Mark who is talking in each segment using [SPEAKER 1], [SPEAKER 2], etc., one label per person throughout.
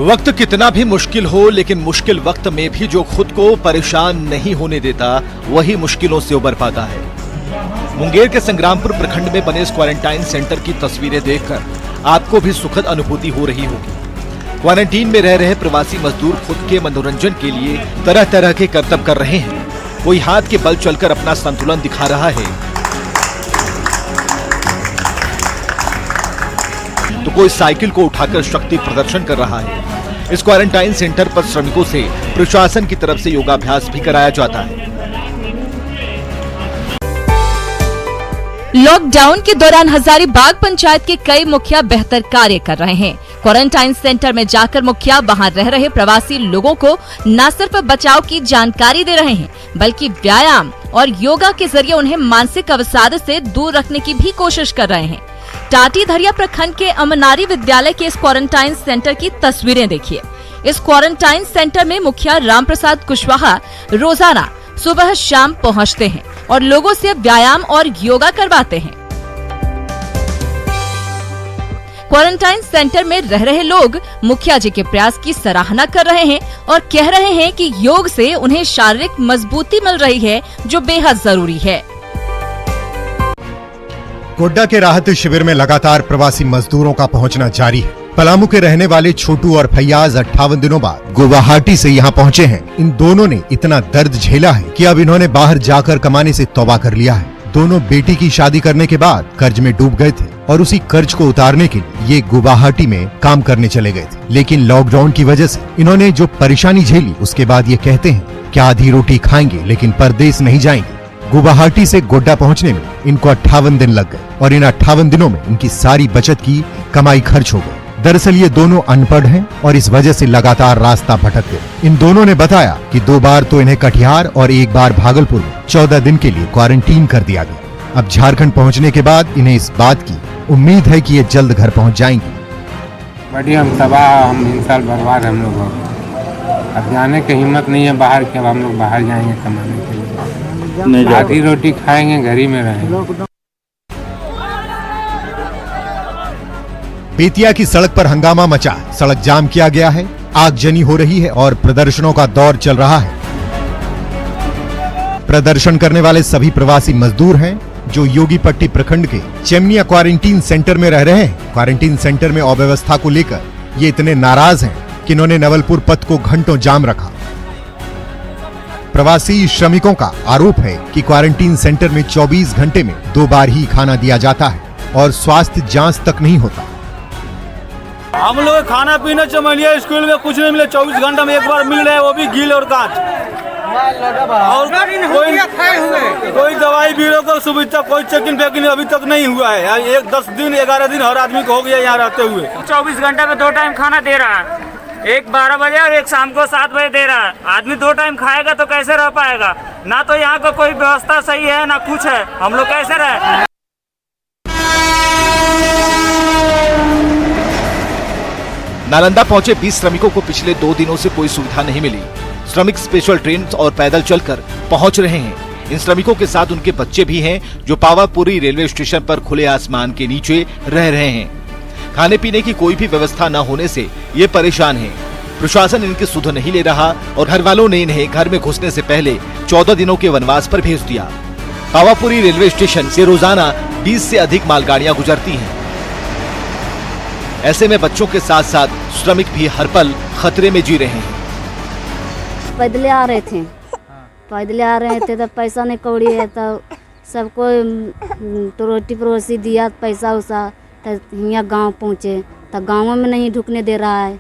[SPEAKER 1] वक्त कितना भी मुश्किल हो, लेकिन मुश्किल वक्त में भी जो खुद को परेशान नहीं होने देता वही मुश्किलों से उबर पाता है। मुंगेर के संग्रामपुर प्रखंड में बने इस क्वारंटाइन सेंटर की तस्वीरें देखकर आपको भी सुखद अनुभूति हो रही होगी। क्वारंटीन में रह रहे प्रवासी मजदूर खुद के मनोरंजन के लिए तरह तरह के करतब कर रहे हैं। कोई हाथ के बल चलकर अपना संतुलन दिखा रहा है, तो कोई साइकिल को उठाकर शक्ति प्रदर्शन कर रहा है। इस क्वारंटाइन सेंटर पर श्रमिकों से प्रशासन की तरफ से योगाभ्यास भी कराया जाता है।
[SPEAKER 2] लॉकडाउन के दौरान हजारीबाग पंचायत के कई मुखिया बेहतर कार्य कर रहे हैं। क्वारंटाइन सेंटर में जाकर मुखिया वहां रह रहे प्रवासी लोगों को न सिर्फ बचाव की जानकारी दे रहे हैं, बल्कि व्यायाम और योगा के जरिए उन्हें मानसिक अवसाद से दूर रखने की भी कोशिश कर रहे हैं। टाटी धरिया प्रखंड के अमनारी विद्यालय के इस क्वारंटाइन सेंटर की तस्वीरें देखिए। इस क्वारंटाइन सेंटर में मुखिया राम प्रसाद कुशवाहा रोजाना सुबह शाम पहुंचते हैं और लोगों से व्यायाम और योगा करवाते हैं। क्वारंटाइन सेंटर में रह रहे लोग मुखिया जी के प्रयास की सराहना कर रहे हैं और कह रहे हैं कि योग से उन्हें शारीरिक मजबूती मिल रही है, जो बेहद जरूरी है।
[SPEAKER 3] गोड्डा के राहत शिविर में लगातार प्रवासी मजदूरों का पहुंचना जारी है। पलामू के रहने वाले छोटू और फैयाज 58 दिनों बाद गुवाहाटी से यहां पहुंचे हैं। इन दोनों ने इतना दर्द झेला है कि अब इन्होंने बाहर जाकर कमाने से तौबा कर लिया है। दोनों बेटी की शादी करने के बाद कर्ज में डूब गए थे और उसी कर्ज को उतारने के लिए ये गुवाहाटी में काम करने चले गए थे, लेकिन लॉकडाउन की वजह से इन्होंने जो परेशानी झेली, उसके बाद ये कहते हैं कि आधी रोटी खाएंगे लेकिन परदेश नहीं जाएंगे। गुवाहाटी से गोड्डा पहुंचने में इनको 58 दिन लग गए और इन 58 दिनों में इनकी सारी बचत की कमाई खर्च हो गई। दरअसल ये दोनों अनपढ़ हैं और इस वजह से लगातार रास्ता भटक गए। इन दोनों ने बताया कि 2 बार तो इन्हें कटिहार और 1 बार भागलपुर में 14 दिन के लिए क्वारंटीन कर दिया गया। अब झारखंड पहुंचने के बाद इन्हें इस बात की उम्मीद है कि ये जल्द घर पहुंच जाएंगे।
[SPEAKER 4] बड़ी हम तबाह, हम इन साल बर्बाद हम लोग। अब जाने की हिम्मत नहीं है बाहर की। अब हम लोग बाहर जाएंगे कमाने के लिए, आधी रोटी खाएंगे, घर ही में रहेंगे।
[SPEAKER 3] बेतिया की सड़क पर हंगामा मचा, सड़क जाम किया गया है, आगजनी हो रही है और प्रदर्शनों का दौर चल रहा है। प्रदर्शन करने वाले सभी प्रवासी मजदूर हैं जो योगीपट्टी प्रखंड के चेमनिया क्वारंटीन सेंटर में रह रहे हैं। क्वारंटीन सेंटर में अव्यवस्था को लेकर ये इतने नाराज हैं कि इन्होंने नवलपुर पथ को घंटों जाम रखा। प्रवासी श्रमिकों का आरोप है कि क्वारंटीन सेंटर में 24 घंटे में 2 बार ही खाना दिया जाता है और स्वास्थ्य जांच तक नहीं होता।
[SPEAKER 5] हम लोग खाना पीना चमलिया स्कूल में कुछ नहीं मिले, 24 घंटा में 1 बार मिल रहा है, वो भी गील और काट। और कोई दवाई बीरो को सुविधा, कोई चेकिंग फेकिंग अभी तक नहीं हुआ है। 10 दिन 11 दिन हर आदमी को हो गया यहाँ रहते हुए।
[SPEAKER 6] 24 घंटे में 2 टाइम खाना दे रहा है, एक 12 बजे और एक शाम को 7 बजे दे रहा है। आदमी 2 टाइम खाएगा तो कैसे रह पाएगा? ना तो यहाँ का कोई व्यवस्था सही है ना कुछ है, हम लोग कैसे रहे?
[SPEAKER 1] नालंदा पहुंचे 20 श्रमिकों को पिछले 2 दिनों से कोई सुविधा नहीं मिली। श्रमिक स्पेशल ट्रेन और पैदल चलकर पहुंच रहे हैं। इन श्रमिकों के साथ उनके बच्चे भी हैं जो पावापुरी रेलवे स्टेशन पर खुले आसमान के नीचे रह रहे हैं। खाने पीने की कोई भी व्यवस्था न होने से ये परेशान हैं। प्रशासन इनकी सुध नहीं ले रहा और घर वालों ने इन्हें घर में घुसने से पहले 14 दिनों के वनवास पर भेज दिया। पावापुरी रेलवे स्टेशन से रोजाना 20 से अधिक मालगाड़ियां गुजरती हैं। ऐसे में बच्चों के साथ साथ श्रमिक भी हर पल खतरे में जी रहे हैं।
[SPEAKER 7] पैदल आ रहे थे तो पैसा नहीं कौड़ी है, तो सबको तो रोटी परोसी दिया, पैसा उसा, तो यहाँ गांव पहुँचे तो गाँव में नहीं ढुकने दे रहा है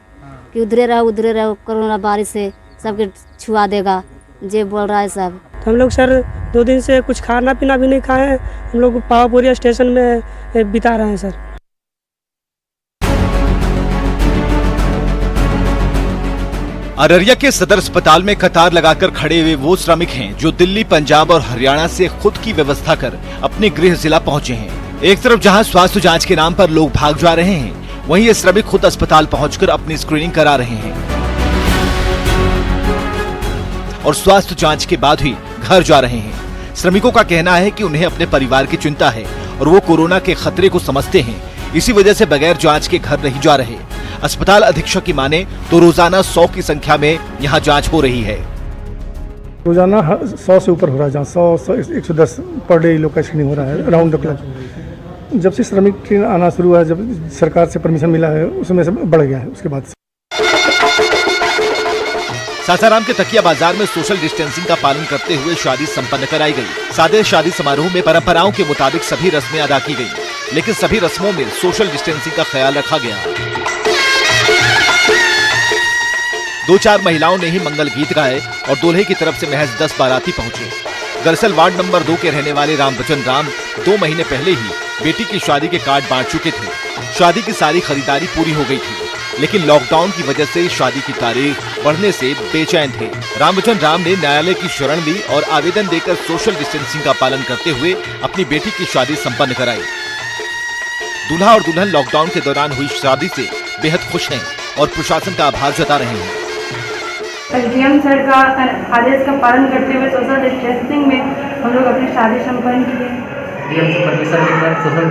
[SPEAKER 7] कि उधरे रहो कोरोना बारिश से सबके छुआ देगा, जे बोल रहा है सब।
[SPEAKER 8] हम लोग सर 2 दिन से कुछ खाना पीना भी नहीं खाए हैं। हम लोग पावापुरी स्टेशन में बिता रहे हैं सर।
[SPEAKER 1] अररिया के सदर अस्पताल में कतार लगाकर खड़े हुए वो श्रमिक हैं जो दिल्ली, पंजाब और हरियाणा से खुद की व्यवस्था कर अपने गृह जिला पहुंचे हैं। एक तरफ जहां स्वास्थ्य जांच के नाम पर लोग भाग जा रहे हैं, वहीं ये श्रमिक खुद अस्पताल पहुंचकर अपनी स्क्रीनिंग करा रहे हैं और स्वास्थ्य जांच के बाद ही घर जा रहे हैं। श्रमिकों का कहना है कि उन्हें अपने परिवार की चिंता है और वो कोरोना के खतरे को समझते हैं, इसी वजह से बगैर जांच के घर नहीं जा रहे। अस्पताल अधीक्षक की माने तो रोजाना 100 की संख्या में यहाँ जांच हो रही है।
[SPEAKER 9] रोजाना 100 से ऊपर हो रहा है, जहाँ 100 110 पर डे लोग का स्क्रीनिंग हो रहा है अराउंड द क्लॉक। जब से श्रमिक ट्रेन आना शुरू हुआ है, जब सरकार से परमिशन मिला है, उसमें से बढ़ गया है उसके बाद से।
[SPEAKER 1] सासाराम के तकिया बाजार में सोशल डिस्टेंसिंग का पालन करते हुए शादी संपन्न कराई गई। सादे शादी समारोह में परंपराओं के मुताबिक सभी रस्में अदा की गई, लेकिन सभी रस्मों में सोशल डिस्टेंसिंग का ख्याल रखा गया। 2-4 महिलाओं ने ही मंगल गीत गाए और दूल्हे की तरफ से महज 10 बाराती पहुंचे। दरअसल वार्ड नंबर 2 के रहने वाले रामवचन राम 2 महीने पहले ही बेटी की शादी के कार्ड बांट चुके थे। शादी की सारी खरीदारी पूरी हो गई थी, लेकिन लॉकडाउन की वजह से शादी की तारीख बढ़ने से बेचैन थे। रामवचन राम ने न्यायालय की शरण ली और आवेदन देकर सोशल डिस्टेंसिंग का पालन करते हुए अपनी बेटी की शादी संपन्न कराई। दूल्हा और दुल्हन लॉकडाउन के दौरान हुई शादी से बेहद खुश हैं और प्रशासन का आभार जता रहे हैं।
[SPEAKER 10] डीएम सर का आदेश का पालन करते हुए सोशल डिस्टेंसिंग में हम लोग अपनी शादी संपन्न किए।
[SPEAKER 11] डीएम से परमिशन लेकर सोशल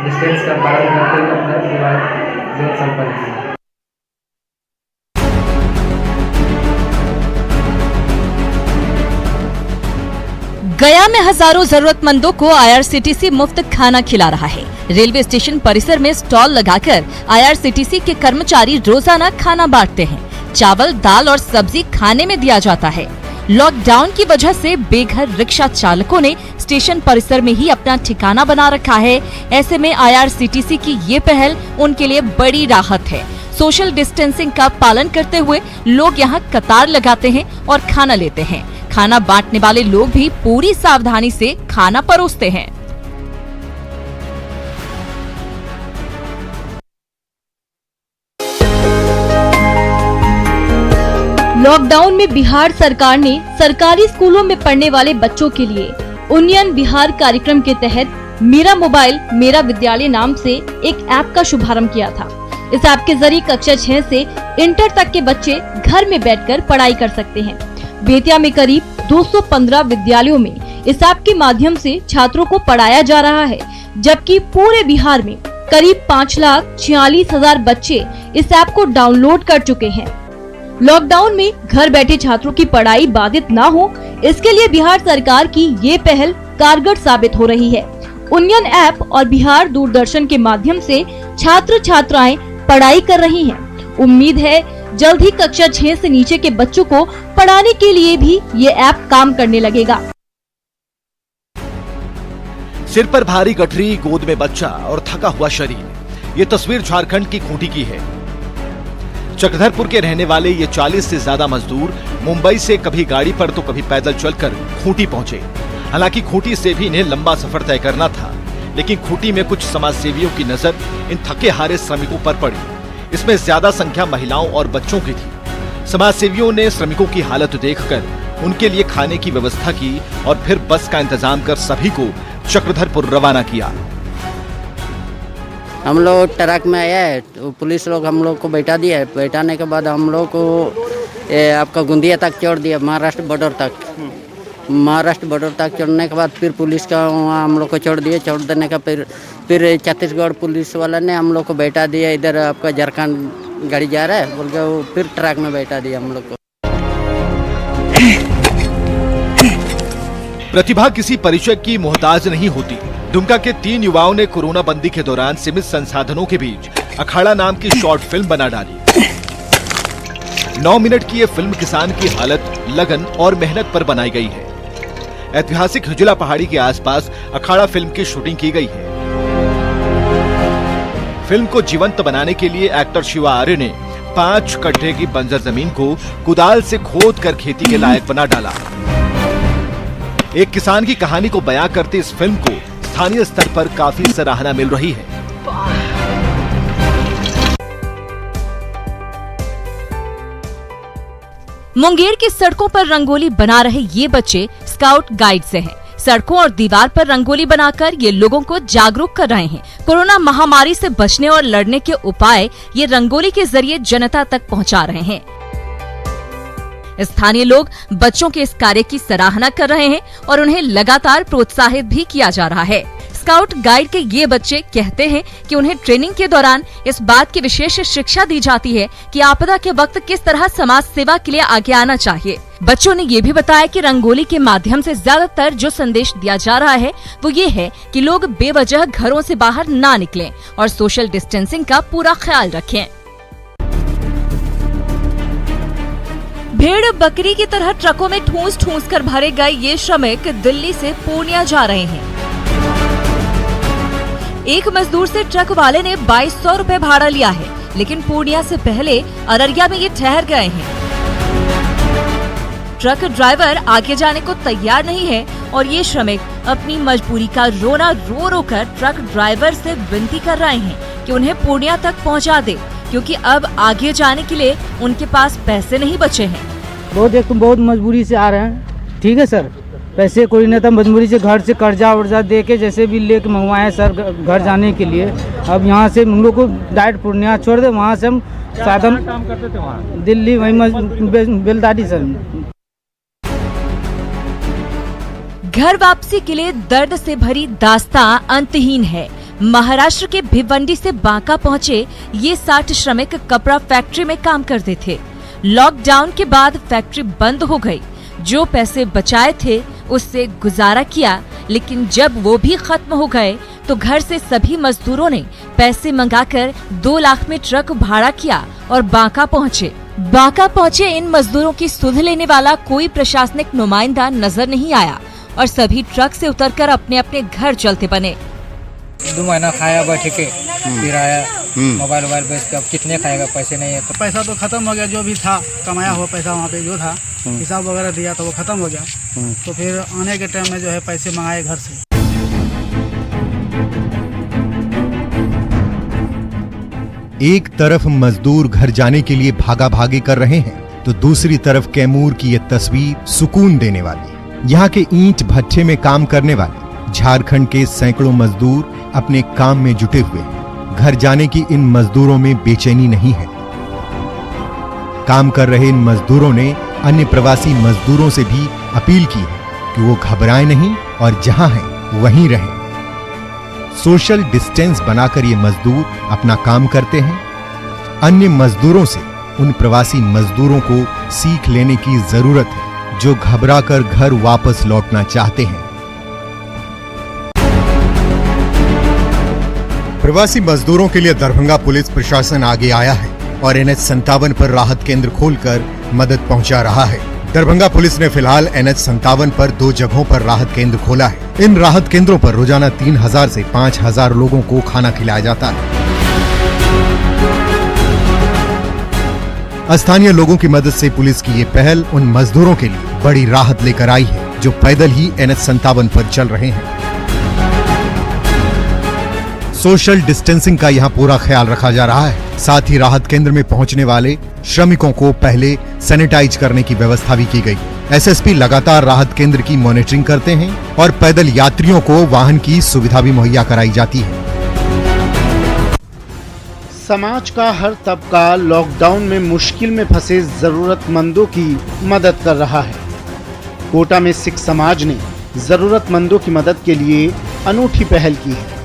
[SPEAKER 11] डिस्टेंस का पालन करते हुए अपना विवाह संपन्न किया।
[SPEAKER 2] गया में हजारों जरूरतमंदों को आईआरसीटीसी मुफ्त खाना खिला रहा है। रेलवे स्टेशन परिसर में स्टॉल लगाकर आईआरसीटीसी के कर्मचारी रोजाना खाना बांटते हैं। चावल, दाल और सब्जी खाने में दिया जाता है। लॉकडाउन की वजह से बेघर रिक्शा चालकों ने स्टेशन परिसर में ही अपना ठिकाना बना रखा है। ऐसे में आईआरसीटीसी की ये पहल उनके लिए बड़ी राहत है। सोशल डिस्टेंसिंग का पालन करते हुए लोग यहाँ कतार लगाते हैं और खाना लेते हैं। खाना बांटने वाले लोग भी पूरी सावधानी से खाना परोसते हैं। लॉकडाउन में बिहार सरकार ने सरकारी स्कूलों में पढ़ने वाले बच्चों के लिए उन्नयन बिहार कार्यक्रम के तहत मेरा मोबाइल मेरा विद्यालय नाम से एक ऐप का शुभारंभ किया था। इस ऐप के जरिए कक्षा 6 से इंटर तक के बच्चे घर में बैठकर पढ़ाई कर सकते हैं। बेतिया में करीब 215 विद्यालयों में इस ऐप के माध्यम से छात्रों को पढ़ाया जा रहा है, जबकि पूरे बिहार में करीब 5,46,000 बच्चे इस ऐप को डाउनलोड कर चुके हैं। लॉकडाउन में घर बैठे छात्रों की पढ़ाई बाधित न हो, इसके लिए बिहार सरकार की ये पहल कारगर साबित हो रही है। उन्नयन ऐप और बिहार दूरदर्शन के माध्यम से छात्र छात्राएं पढ़ाई कर रही हैं। उम्मीद है जल्द ही कक्षा 6 से नीचे के बच्चों को पढ़ाने के लिए भी ये ऐप काम करने लगेगा।
[SPEAKER 1] सिर पर भारी गठरी, गोद में बच्चा और थका हुआ शरीर, ये तस्वीर झारखंड की खूंटी की है। चक्रधरपुर के रहने वाले ये 40 से ज्यादा मजदूर मुंबई से कभी गाड़ी पर तो कभी पैदल चलकर खूंटी पहुंचे। हालांकि खूंटी से भी इन्हें लंबा सफर तय करना था, लेकिन खूंटी में कुछ समाज सेवियों की नजर इन थके हारे श्रमिकों पर पड़ी। इसमें ज्यादा संख्या महिलाओं और बच्चों की थी। समाज सेवियों ने श्रमिकों की हालत देखकर उनके लिए खाने की व्यवस्था की और फिर बस का इंतजाम कर सभी को चक्रधरपुर रवाना किया।
[SPEAKER 12] हम लोग ट्रक में आया है तो पुलिस लोग हम लोग को बैठा दिया है। बैठाने के बाद हम लोग को आपका गोंदिया तक छोड़ दिया, महाराष्ट्र बॉर्डर तक। महाराष्ट्र बॉर्डर तक छोड़ने के बाद फिर पुलिस का वहाँ हम लोग को छोड़ दिए। छोड़ देने का फिर छत्तीसगढ़ पुलिस वाला ने हम लोग को बैठा दिया। इधर आपका झारखंड गाड़ी जा रहा है बोल के वो फिर ट्रक में बैठा दिया हम लोग को।
[SPEAKER 1] प्रतिभा किसी परिचय की मोहताज नहीं होती। दुमका के 3 युवाओं ने कोरोना बंदी के दौरान सीमित संसाधनों के बीच अखाड़ा नाम की शॉर्ट फिल्म बना डाली। 9 मिनट की ये फिल्म किसान की हालत, लगन और मेहनत पर बनाई गई है। ऐतिहासिक हिजला पहाड़ी के आसपास अखाड़ा फिल्म की शूटिंग की गई है। फिल्म को जीवंत बनाने के लिए एक्टर शिवा आर्य ने 5 कट्ठे की बंजर जमीन को कुदाल से खोद कर खेती के लायक बना डाला। एक किसान की कहानी को बयां करते इस फिल्म को स्थानीय स्तर पर काफी सराहना मिल रही है।
[SPEAKER 2] मुंगेर की सड़कों पर रंगोली बना रहे ये बच्चे स्काउट गाइड से हैं। सड़कों और दीवार पर रंगोली बनाकर ये लोगों को जागरूक कर रहे हैं। कोरोना महामारी से बचने और लड़ने के उपाय ये रंगोली के जरिए जनता तक पहुंचा रहे हैं। स्थानीय लोग बच्चों के इस कार्य की सराहना कर रहे हैं और उन्हें लगातार प्रोत्साहित भी किया जा रहा है। स्काउट गाइड के ये बच्चे कहते हैं कि उन्हें ट्रेनिंग के दौरान इस बात की विशेष शिक्षा दी जाती है कि आपदा के वक्त किस तरह समाज सेवा के लिए आगे आना चाहिए। बच्चों ने ये भी बताया कि रंगोली के माध्यम से ज्यादातर जो संदेश दिया जा रहा है वो ये है कि लोग बेवजह घरों से बाहर ना निकलें और सोशल डिस्टेंसिंग का पूरा ख्याल रखें। भेड़ बकरी की तरह ट्रकों में ठूंस ठूंस कर भरे गए ये श्रमिक दिल्ली से पूर्णिया जा रहे हैं। एक मजदूर से ट्रक वाले ने 2200 रुपए भाड़ा लिया है, लेकिन पूर्णिया से पहले अररिया में ये ठहर गए हैं। ट्रक ड्राइवर आगे जाने को तैयार नहीं है और ये श्रमिक अपनी मजबूरी का रोना रो रो कर ट्रक ड्राइवर से विनती कर रहे हैं कि उन्हें पूर्णिया तक पहुंचा दे, क्योंकि अब आगे जाने के लिए उनके पास पैसे नहीं बचे हैं।
[SPEAKER 13] बहुत मजबूरी से आ रहे हैं। ठीक है सर, पैसे कोई नहीं था, मजबूरी से घर से कर्जा वर्जा दे के जैसे भी लेके मंगवाए सर घर जाने के लिए। अब यहाँ से हम लोग को डायरेक्ट पूर्णिया छोड़ दे, वहाँ से हम साधन काम करते थे वहाँ दिल्ली, वहीं बेलदारी सर।
[SPEAKER 2] घर वापसी के लिए दर्द से भरी दास्तां अंतहीन है। महाराष्ट्र के भिवंडी से बांका पहुंचे ये 60 श्रमिक कपड़ा फैक्ट्री में काम करते थे। लॉकडाउन के बाद फैक्ट्री बंद हो गई। जो पैसे बचाए थे उससे गुजारा किया, लेकिन जब वो भी खत्म हो गए तो घर से सभी मजदूरों ने पैसे मंगाकर 2 लाख में ट्रक भाड़ा किया और बांका पहुंचे। बांका पहुंचे इन मजदूरों की सुध लेने वाला कोई प्रशासनिक नुमाइंदा नजर नहीं आया और सभी ट्रक से उतरकर अपने अपने घर चलते बने।
[SPEAKER 13] 2 महीना खाया बैठ के, फिर आया मोबाइल बेच के। अब कितने खाएगा, पैसे नहीं है तो
[SPEAKER 8] पैसा तो खत्म हो गया, जो भी था कमाया हुआ पैसा वहाँ पे जो था हिसाब वगैरह दिया तो वो खत्म हो गया। तो फिर आने के टाइम में जो है पैसे मंगाए घर से।
[SPEAKER 3] एक तरफ मजदूर घर जाने के लिए भागा भागी कर रहे हैं तो दूसरी तरफ कैमूर की ये तस्वीर सुकून देने वाली। यहाँ के ईंट भट्ठे में काम करने वाले झारखंड के सैकड़ों मजदूर अपने काम में जुटे हुए हैं। घर जाने की इन मजदूरों में बेचैनी नहीं है। काम कर रहे इन मजदूरों ने अन्य प्रवासी मजदूरों से भी अपील की है कि वो घबराएं नहीं और जहां हैं वहीं रहें। सोशल डिस्टेंस बनाकर ये मजदूर अपना काम करते हैं। अन्य मजदूरों से उन प्रवासी मजदूरों को सीख लेने की जरूरत है जो घबराकर घर वापस लौटना चाहते हैं। प्रवासी मजदूरों के लिए दरभंगा पुलिस प्रशासन आगे आया है और NH-57 पर राहत केंद्र खोलकर मदद पहुंचा रहा है। दरभंगा पुलिस ने फिलहाल NH-57 पर 2 जगहों पर राहत केंद्र खोला है। इन राहत केंद्रों पर रोजाना 3000 से 5000 लोगों को खाना खिलाया जाता है। स्थानीय लोगों की मदद से पुलिस की ये पहल उन मजदूरों के लिए बड़ी राहत लेकर आई है जो पैदल ही NH-57 पर चल रहे हैं। सोशल डिस्टेंसिंग का यहाँ पूरा ख्याल रखा जा रहा है। साथ ही राहत केंद्र में पहुंचने वाले श्रमिकों को पहले सैनिटाइज करने की व्यवस्था भी की गई। एसएसपी लगातार राहत केंद्र की मॉनिटरिंग करते हैं और पैदल यात्रियों को वाहन की सुविधा भी मुहैया कराई जाती है।
[SPEAKER 14] समाज का हर तबका लॉकडाउन में मुश्किल में फंसे जरूरतमंदों की मदद कर रहा है। कोटा में सिख समाज ने जरूरतमंदों की मदद के लिए अनूठी पहल की है।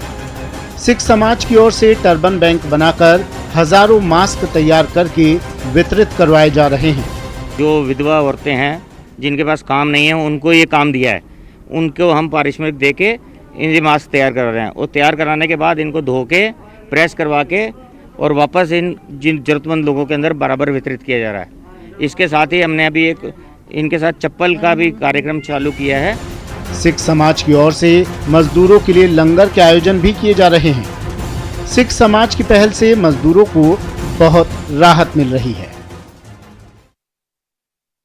[SPEAKER 14] सिख समाज की ओर से टर्बन बैंक बनाकर हजारों मास्क तैयार करके वितरित करवाए जा रहे हैं।
[SPEAKER 6] जो विधवा औरतें हैं जिनके पास काम नहीं है उनको ये काम दिया है, उनको हम पारिश्रमिक दे के ये मास्क तैयार करा रहे हैं और तैयार कराने के बाद इनको धो के प्रेस करवा के और वापस जिन जरूरतमंद लोगों के अंदर बराबर वितरित किया जा रहा है। इसके साथ ही हमने अभी एक इनके साथ चप्पल का भी कार्यक्रम चालू किया है।
[SPEAKER 14] सिख समाज की ओर से मजदूरों के लिए लंगर के आयोजन भी किए जा रहे हैं। सिख समाज की पहल से मजदूरों को बहुत राहत मिल रही है।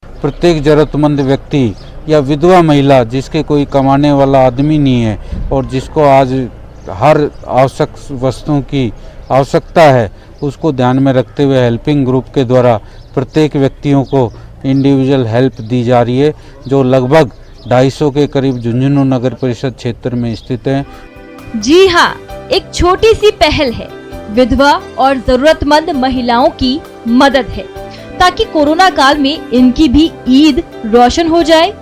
[SPEAKER 15] प्रत्येक जरूरतमंद व्यक्ति या विधवा महिला जिसके कोई कमाने वाला आदमी नहीं है और जिसको आज हर आवश्यक वस्तुओं की आवश्यकता है, उसको ध्यान में रखते हुए हेल्पिंग ग्रुप के द्वारा प्रत्येक व्यक्तियों को इंडिविजुअल हेल्प दी जा रही है, जो लगभग 250 के करीब झुंझुनू नगर परिषद क्षेत्र में स्थित है।
[SPEAKER 2] जी हाँ, एक छोटी सी पहल है, विधवा और जरूरतमंद महिलाओं की मदद है, ताकि कोरोना काल में इनकी भी ईद रोशन हो जाए।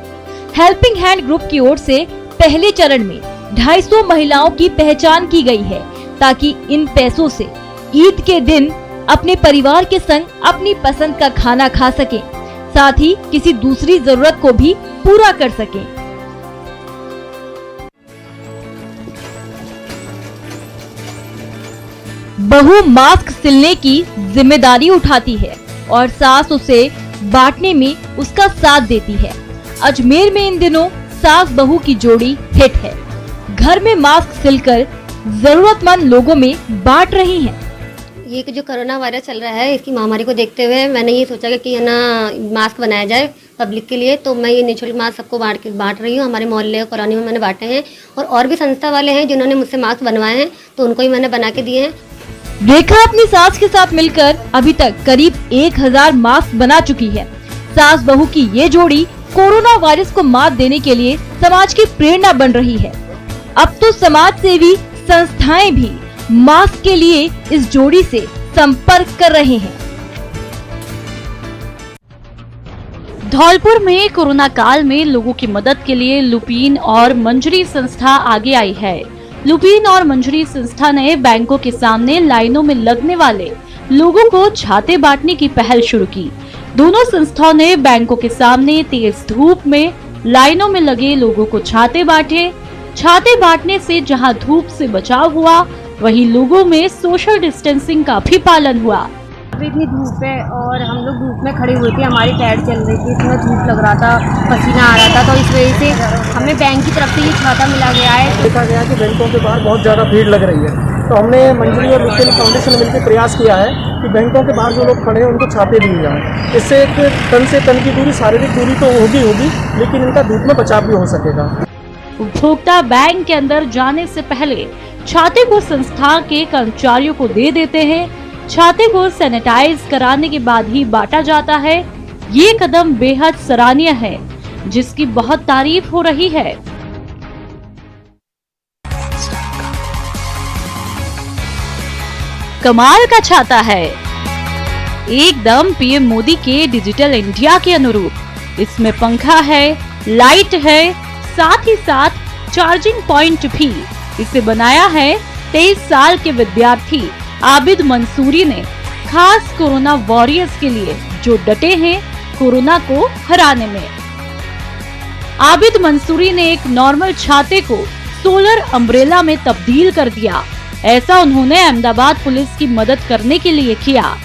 [SPEAKER 2] हेल्पिंग हैंड ग्रुप की ओर से पहले चरण में 250 महिलाओं की पहचान की गई है ताकि इन पैसों से ईद के दिन अपने परिवार के संग अपनी पसंद का खाना खा सकें, साथ ही किसी दूसरी जरूरत को भी पूरा कर सकें। बहू मास्क सिलने की जिम्मेदारी उठाती है और सास उसे बांटने में उसका साथ देती है। अजमेर में इन दिनों सास बहू की जोड़ी हिट है। घर में मास्क सिलकर जरूरतमंद लोगों में बांट रही हैं।
[SPEAKER 16] ये जो कोरोना वायरस चल रहा है, इसकी महामारी को देखते हुए मैंने ये सोचा कि है ना मास्क बनाया जाए पब्लिक के लिए, तो मैं ये निःशुल्क मास्क सबको बांट रही हूँ। हमारे मोहल्ले और कॉलोनी में मैंने बांटे हैं और भी संस्था वाले हैं जिन्होंने मुझसे मास्क बनवाए हैं, तो उनको ही मैंने बना के दिए हैं।
[SPEAKER 2] रेखा अपनी सास के साथ मिलकर अभी तक करीब 1000 मास्क बना चुकी है। सास बहू की ये जोड़ी कोरोना वायरस को मात देने के लिए समाज की प्रेरणा बन रही है। अब तो समाज सेवी संस्थाएं भी मास्क के लिए इस जोड़ी से संपर्क कर रहे हैं। धौलपुर में कोरोना काल में लोगों की मदद के लिए लुपीन और मंजरी संस्था आगे आई है। लुपीन और मंजरी संस्था ने बैंकों के सामने लाइनों में लगने वाले लोगों को छाते बांटने की पहल शुरू की। दोनों संस्थाओं ने बैंकों के सामने तेज धूप में लाइनों में लगे लोगों को छाते बांटे। छाते बांटने से जहां धूप से बचाव हुआ, वहीं लोगों में सोशल डिस्टेंसिंग का भी पालन हुआ।
[SPEAKER 17] अभी इतनी धूप है और हम लोग धूप में खड़े हुए थे, हमारी पैर चल रही थी, इतना धूप लग रहा था, पसीना आ रहा था, तो इस वजह से हमें बैंक की तरफ से ये छाता मिला गया है।
[SPEAKER 9] देखा गया कि बैंकों के बाहर बहुत ज़्यादा भीड़ लग रही है, तो हमने मंजरी और लुपीन फाउंडेशन ने मिलकर प्रयास किया है कि बैंकों के बाहर जो लोग खड़े हैं उनको छाते दिए जाएँ। इससे एक तन से तन की दूरी, शारीरिक दूरी तो होगी, लेकिन इनका धूप में बचाव भी हो सकेगा।
[SPEAKER 2] उपभोक्ता बैंक के अंदर जाने से पहले छाते को संस्था के कर्मचारियों को दे देते हैं। छाते को सैनिटाइज कराने के बाद ही बांटा जाता है। ये कदम बेहद सराहनीय है, जिसकी बहुत तारीफ हो रही है। कमाल का छाता है, एकदम पीएम मोदी के डिजिटल इंडिया के अनुरूप। इसमें पंखा है, लाइट है, साथ ही साथ चार्जिंग पॉइंट भी। इसे बनाया है 23 साल के विद्यार्थी आबिद मंसूरी ने, खास कोरोना वॉरियर्स के लिए जो डटे हैं कोरोना को हराने में। आबिद मंसूरी ने एक नॉर्मल छाते को सोलर अम्ब्रेला में तब्दील कर दिया। ऐसा उन्होंने अहमदाबाद पुलिस की मदद करने के लिए किया,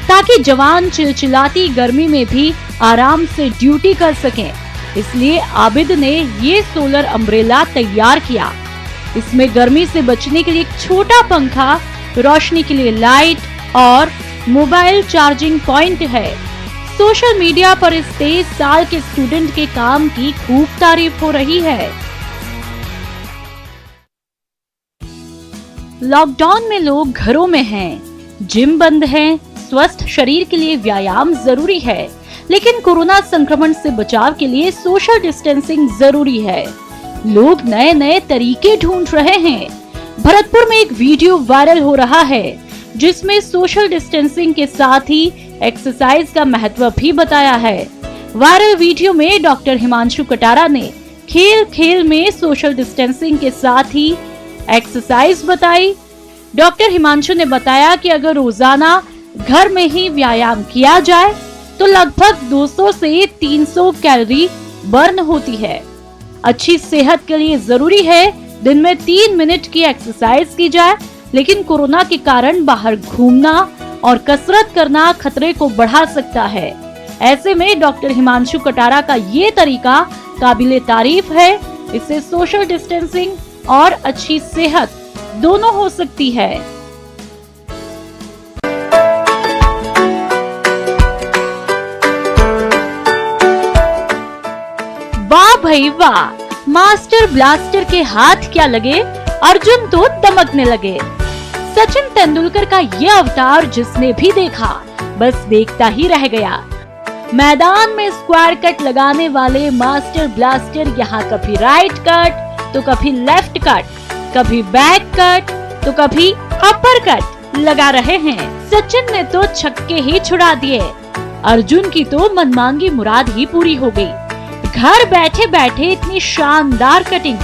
[SPEAKER 2] ताकि जवान चिलचिलाती गर्मी में भी आराम से ड्यूटी कर सकें। इसलिए आबिद ने ये सोलर अम्ब्रेला तैयार किया। इसमें गर्मी से बचने के लिए एक छोटा पंखा, रोशनी के लिए लाइट और मोबाइल चार्जिंग पॉइंट है। सोशल मीडिया पर इस 23 साल के स्टूडेंट के काम की खूब तारीफ हो रही है। लॉकडाउन में लोग घरों में हैं, जिम बंद हैं, स्वस्थ शरीर के लिए व्यायाम जरूरी है, लेकिन कोरोना संक्रमण से बचाव के लिए सोशल डिस्टेंसिंग जरूरी है। लोग नए नए तरीके ढूंढ रहे हैं। भरतपुर में एक वीडियो वायरल हो रहा है, जिसमें सोशल डिस्टेंसिंग के साथ ही एक्सरसाइज का महत्व भी बताया है। वायरल वीडियो में डॉक्टर हिमांशु कटारा ने खेल खेल में सोशल डिस्टेंसिंग के साथ ही एक्सरसाइज बताई। डॉक्टर हिमांशु ने बताया कि अगर रोजाना घर में ही व्यायाम किया जाए तो लगभग 200 से 300 कैलोरी बर्न होती है। अच्छी सेहत के लिए जरूरी है दिन में 3 मिनट की एक्सरसाइज की जाए, लेकिन कोरोना के कारण बाहर घूमना और कसरत करना खतरे को बढ़ा सकता है। ऐसे में डॉक्टर हिमांशु कटारा का ये तरीका काबिले तारीफ है। इससे सोशल डिस्टेंसिंग और अच्छी सेहत दोनों हो सकती है। वाह भाई वाह, मास्टर ब्लास्टर के हाथ क्या लगे, अर्जुन तो दमकने लगे। सचिन तेंदुलकर का ये अवतार जिसने भी देखा बस देखता ही रह गया। मैदान में स्क्वायर कट लगाने वाले मास्टर ब्लास्टर यहाँ कभी राइट कट तो कभी लेफ्ट कट, कभी बैक कट तो कभी अपर कट लगा रहे हैं। सचिन ने तो छक्के ही छुड़ा दिए, अर्जुन की तो मनमांगी मुराद ही पूरी हो गई। घर बैठे बैठे इतनी शानदार कटिंग।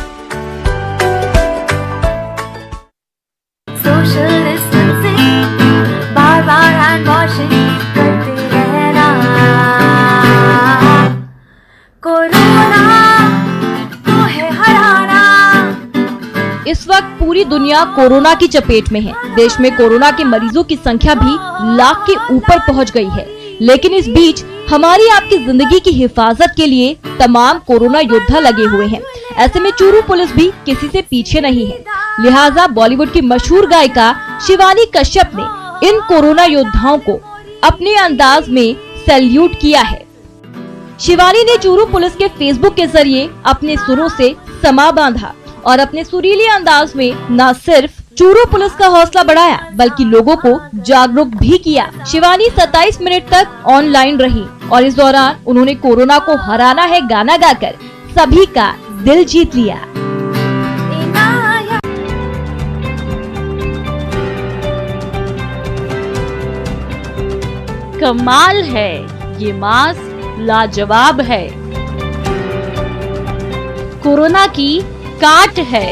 [SPEAKER 2] वक्त पूरी दुनिया कोरोना की चपेट में है। देश में कोरोना के मरीजों की संख्या भी लाख के ऊपर पहुंच गई है। लेकिन इस बीच हमारी आपकी जिंदगी की हिफाजत के लिए तमाम कोरोना योद्धा लगे हुए हैं। ऐसे में चूरू पुलिस भी किसी से पीछे नहीं है। लिहाजा बॉलीवुड की मशहूर गायिका शिवानी कश्यप ने इन कोरोना योद्धाओं को अपने अंदाज में सैल्यूट किया है। शिवानी ने चूरू पुलिस के फेसबुक के जरिए अपने सुरों से समा बांधा और अपने सुरीले अंदाज में न सिर्फ चूरू पुलिस का हौसला बढ़ाया बल्कि लोगों को जागरूक भी किया। शिवानी 27 मिनट तक ऑनलाइन रही और इस दौरान उन्होंने कोरोना को हराना है गाना गाकर सभी का दिल जीत लिया। कमाल है, ये मास्क लाजवाब है, कोरोना की काट है,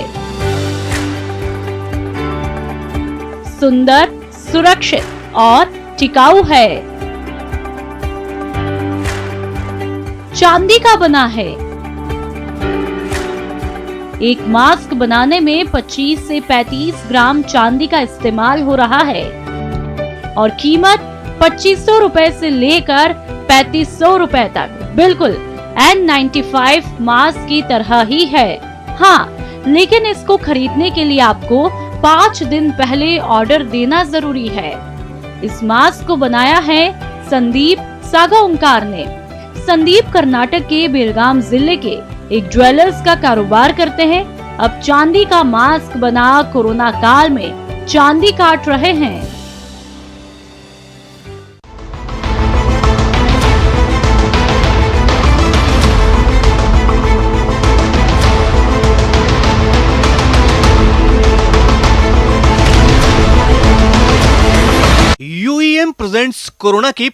[SPEAKER 2] सुंदर, सुरक्षित और टिकाऊ है, चांदी का बना है। एक मास्क बनाने में 25 से 35 ग्राम चांदी का इस्तेमाल हो रहा है और कीमत 2500 रुपए से लेकर 3500 रुपए तक बिल्कुल N95 मास्क की तरह ही है। हाँ, लेकिन इसको खरीदने के लिए आपको 5 दिन पहले ऑर्डर देना जरूरी है। इस मास्क को बनाया है संदीप सागा ओंकार ने। संदीप कर्नाटक के बेलगाम जिले के एक ज्वेलर्स का कारोबार करते हैं। अब चांदी का मास्क बना कोरोना काल में चांदी काट रहे हैं।
[SPEAKER 1] UEM प्रेजेंट्स कोरोना की